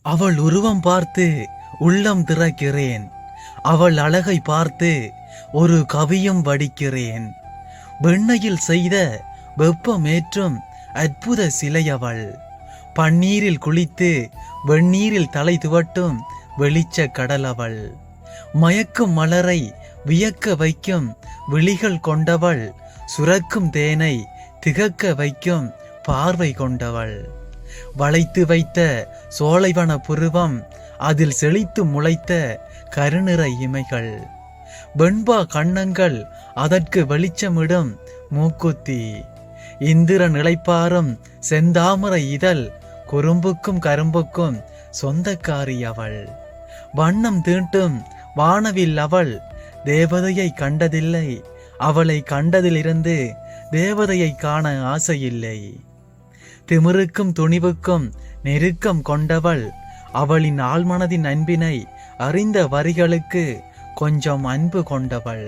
அவள் உருவம் பார்த்து உள்ளம் திறக்கிறேன். அவள் அழகை பார்த்து ஒரு கவியும் வடிக்கிறேன். வெண்ணையில் செய்த வெப்பமேற்றும் அற்புத சிலை அவள். பன்னீரில் குளித்து வெந்நீரில் தலை துவட்டும் வெளிச்ச கடல் அவள். மயக்கும் மலரை வியக்க வைக்கும் விழிகள் கொண்டவள். சுரக்கும் தேனை திகக்க வைக்கும் பார்வை கொண்டவள். வளைத்து வைத்த சோலைவன புருவம், அதில் செழித்து முளைத்த கருநிற இமைகள். வெண்பா கண்ணங்கள், அதற்கு வெளிச்சமிடும் மூக்குத்தி. இந்திரன் இளைப்பாறும் செந்தாமரை இதழ், குறும்புக்கும் கரும்புக்கும் சொந்தக்காரி அவள். வண்ணம் தீட்டும் வானவில் அவள். தேவதையை கண்டதில்லை, அவளை கண்டதிலிருந்து தேவதையை காண ஆசையில்லை. திமிருக்கும் துணிவுக்கும் நெருக்கம் கொண்டவள். அவளின் ஆழ்மனதின் அன்பினை அறிந்த வரிகளுக்கு கொஞ்சம் அன்பு கொண்டவள்.